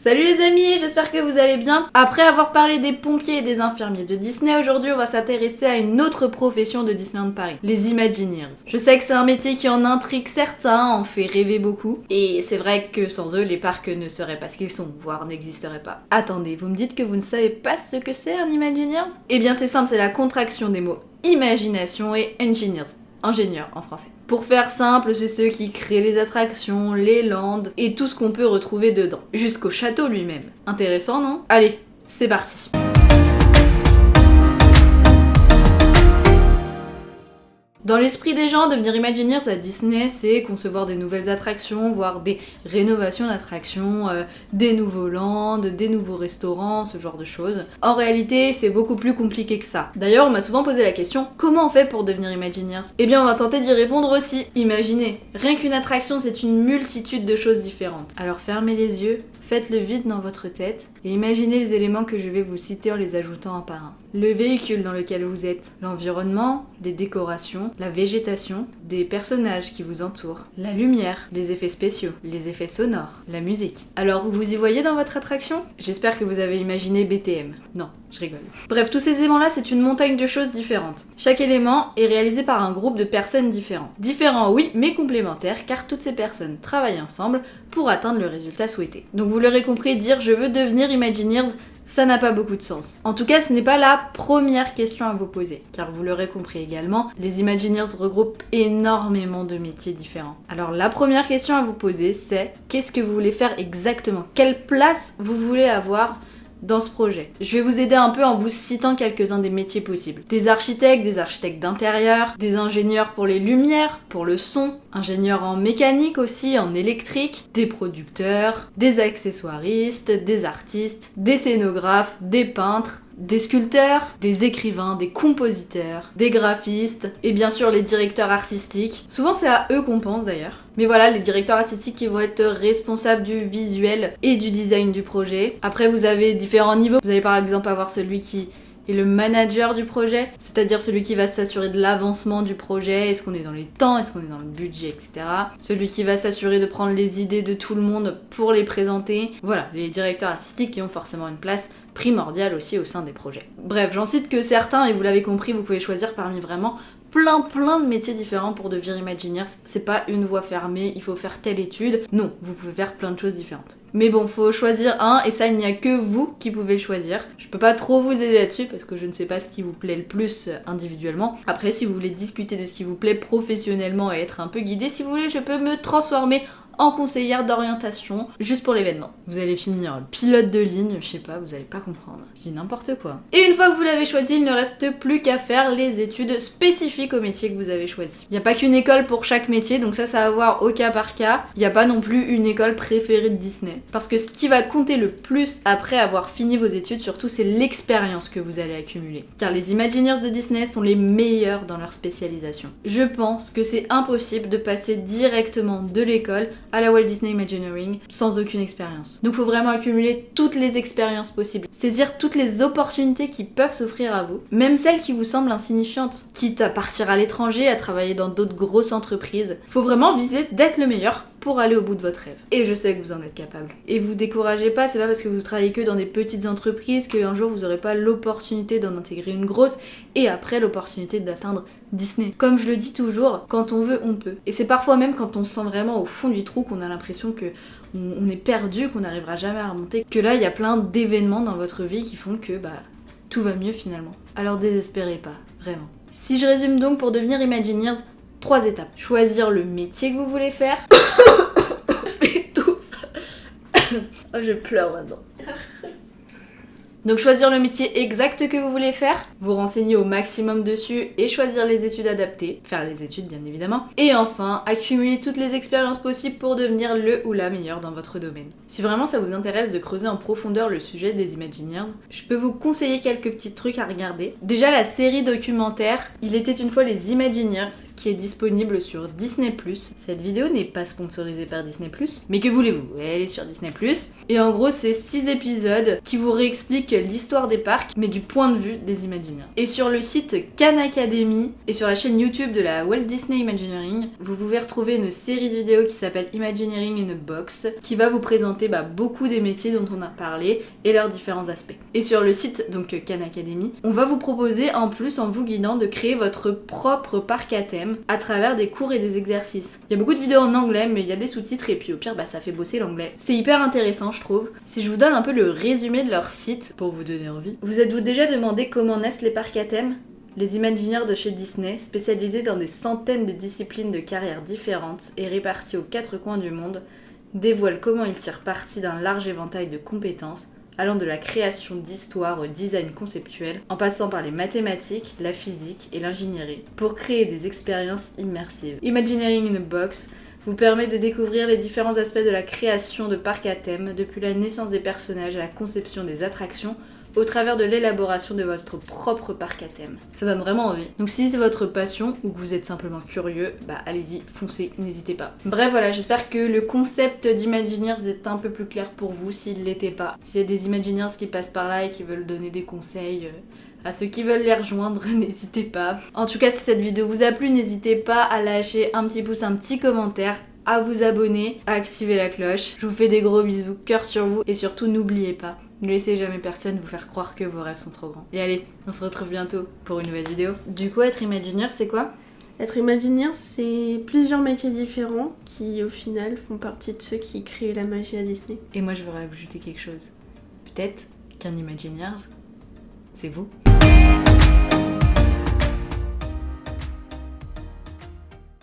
Salut les amis, j'espère que vous allez bien. Après avoir parlé des pompiers et des infirmiers de Disney, aujourd'hui on va s'intéresser à une autre profession de Disneyland Paris, les Imagineers. Je sais que c'est un métier qui en intrigue certains, en fait rêver beaucoup, et c'est vrai que sans eux, les parcs ne seraient pas ce qu'ils sont, voire n'existeraient pas. Attendez, vous me dites que vous ne savez pas ce que c'est un Imagineers? Eh bien c'est simple, c'est la contraction des mots imagination et engineers. Ingénieur en français. Pour faire simple, c'est ceux qui créent les attractions, les landes et tout ce qu'on peut retrouver dedans, jusqu'au château lui-même. Intéressant, non? Allez, c'est parti. Dans l'esprit des gens, devenir Imagineers à Disney, c'est concevoir des nouvelles attractions, voire des rénovations d'attractions, des nouveaux lands, des nouveaux restaurants, ce genre de choses. En réalité, c'est beaucoup plus compliqué que ça. D'ailleurs, on m'a souvent posé la question, comment on fait pour devenir Imagineers? Eh bien, on va tenter d'y répondre aussi. Imaginez, rien qu'une attraction, c'est une multitude de choses différentes. Alors fermez les yeux, faites le vide dans votre tête et imaginez les éléments que je vais vous citer en les ajoutant un par un. Le véhicule dans lequel vous êtes, l'environnement, les décorations, la végétation, des personnages qui vous entourent, la lumière, les effets spéciaux, les effets sonores, la musique. Alors, vous y voyez dans votre attraction? J'espère que vous avez imaginé BTM. Non, je rigole. Bref, tous ces éléments-là, c'est une montagne de choses différentes. Chaque élément est réalisé par un groupe de personnes différents. Différents, oui, mais complémentaires, car toutes ces personnes travaillent ensemble pour atteindre le résultat souhaité. Donc vous l'aurez compris, dire « je veux devenir Imagineers », ça n'a pas beaucoup de sens. En tout cas, ce n'est pas la première question à vous poser, car vous l'aurez compris également, les Imagineers regroupent énormément de métiers différents. Alors la première question à vous poser, c'est qu'est-ce que vous voulez faire exactement? Quelle place vous voulez avoir dans ce projet? Je vais vous aider un peu en vous citant quelques-uns des métiers possibles. Des architectes d'intérieur, des ingénieurs pour les lumières, pour le son, ingénieurs en mécanique aussi, en électrique, des producteurs, des accessoiristes, des artistes, des scénographes, des peintres, des sculpteurs, des écrivains, des compositeurs, des graphistes, et bien sûr les directeurs artistiques. Souvent c'est à eux qu'on pense d'ailleurs. Mais voilà, les directeurs artistiques qui vont être responsables du visuel et du design du projet. Après vous avez différents niveaux. Vous allez par exemple avoir celui qui est le manager du projet, c'est-à-dire celui qui va s'assurer de l'avancement du projet, est-ce qu'on est dans les temps, est-ce qu'on est dans le budget, etc. Celui qui va s'assurer de prendre les idées de tout le monde pour les présenter. Voilà, les directeurs artistiques qui ont forcément une place primordiale aussi au sein des projets. Bref, j'en cite que certains, et vous l'avez compris, vous pouvez choisir parmi vraiment plein de métiers différents pour devenir Imagineers. C'est pas une voie fermée, il faut faire telle étude. Non, vous pouvez faire plein de choses différentes. Mais bon, faut choisir un, et ça, il n'y a que vous qui pouvez le choisir. Je peux pas trop vous aider là-dessus, parce que je ne sais pas ce qui vous plaît le plus individuellement. Après, si vous voulez discuter de ce qui vous plaît professionnellement et être un peu guidé, si vous voulez, je peux me transformer en conseillère d'orientation, juste pour l'événement. Vous allez finir pilote de ligne, je sais pas, vous allez pas comprendre. Je dis n'importe quoi. Et une fois que vous l'avez choisi, il ne reste plus qu'à faire les études spécifiques au métier que vous avez choisi. Il n'y a pas qu'une école pour chaque métier, donc ça à voir au cas par cas. Il n'y a pas non plus une école préférée de Disney. Parce que ce qui va compter le plus après avoir fini vos études, surtout, c'est l'expérience que vous allez accumuler. Car les Imagineers de Disney sont les meilleurs dans leur spécialisation. Je pense que c'est impossible de passer directement de l'école à la Walt Disney Imagineering sans aucune expérience. Donc faut vraiment accumuler toutes les expériences possibles, saisir toutes les opportunités qui peuvent s'offrir à vous, même celles qui vous semblent insignifiantes, quitte à partir à l'étranger, à travailler dans d'autres grosses entreprises. Faut vraiment viser d'être le meilleur pour aller au bout de votre rêve. Et je sais que vous en êtes capable. Et vous découragez pas, c'est pas parce que vous travaillez que dans des petites entreprises qu'un jour vous aurez pas l'opportunité d'en intégrer une grosse et après l'opportunité d'atteindre Disney. Comme je le dis toujours, quand on veut, on peut. Et c'est parfois même quand on se sent vraiment au fond du trou qu'on a l'impression que on est perdu, qu'on n'arrivera jamais à remonter, que là il y a plein d'événements dans votre vie qui font que tout va mieux finalement. Alors désespérez pas, vraiment. Si je résume donc pour devenir Imagineers, 3 étapes. Choisir le métier que vous voulez faire. Je m'étouffe. Oh, je pleure maintenant. Donc choisir le métier exact que vous voulez faire, vous renseigner au maximum dessus et choisir les études adaptées, faire les études bien évidemment, et enfin accumuler toutes les expériences possibles pour devenir le ou la meilleure dans votre domaine. Si vraiment ça vous intéresse de creuser en profondeur le sujet des Imagineers, je peux vous conseiller quelques petits trucs à regarder. Déjà la série documentaire Il était une fois les Imagineers qui est disponible sur Disney+. Cette vidéo n'est pas sponsorisée par Disney+, mais que voulez-vous, elle est sur Disney+. Et en gros c'est 6 épisodes qui vous réexpliquent l'histoire des parcs, mais du point de vue des Imagineers. Et sur le site Khan Academy et sur la chaîne YouTube de la Walt Disney Imagineering, vous pouvez retrouver une série de vidéos qui s'appelle Imagineering in a Box, qui va vous présenter beaucoup des métiers dont on a parlé et leurs différents aspects. Et sur le site donc Khan Academy, on va vous proposer en plus, en vous guidant, de créer votre propre parc à thème à travers des cours et des exercices. Il y a beaucoup de vidéos en anglais, mais il y a des sous-titres et puis au pire ça fait bosser l'anglais. C'est hyper intéressant je trouve. Si je vous donne un peu le résumé de leur site pour vous donner envie. Vous êtes-vous déjà demandé comment naissent les parcs à thème ? Les Imagineers de chez Disney, spécialisés dans des centaines de disciplines de carrières différentes et répartis aux 4 coins du monde, dévoilent comment ils tirent parti d'un large éventail de compétences, allant de la création d'histoires au design conceptuel, en passant par les mathématiques, la physique et l'ingénierie, pour créer des expériences immersives. Imagineering in a Box vous permet de découvrir les différents aspects de la création de parcs à thème, depuis la naissance des personnages à la conception des attractions, au travers de l'élaboration de votre propre parc à thème. Ça donne vraiment envie. Donc si c'est votre passion ou que vous êtes simplement curieux, allez-y, foncez, n'hésitez pas. Bref voilà, j'espère que le concept d'Imagineers est un peu plus clair pour vous s'il ne l'était pas. S'il y a des Imagineers qui passent par là et qui veulent donner des conseils à ceux qui veulent les rejoindre, n'hésitez pas. En tout cas, si cette vidéo vous a plu, n'hésitez pas à lâcher un petit pouce, un petit commentaire, à vous abonner, à activer la cloche. Je vous fais des gros bisous, cœur sur vous, et surtout n'oubliez pas, ne laissez jamais personne vous faire croire que vos rêves sont trop grands. Et allez, on se retrouve bientôt pour une nouvelle vidéo. Du coup, être Imagineer, c'est quoi ? Être Imagineer, c'est plusieurs métiers différents qui, au final, font partie de ceux qui créent la magie à Disney. Et moi, je voudrais ajouter quelque chose. Peut-être qu'un Imagineers, c'est vous.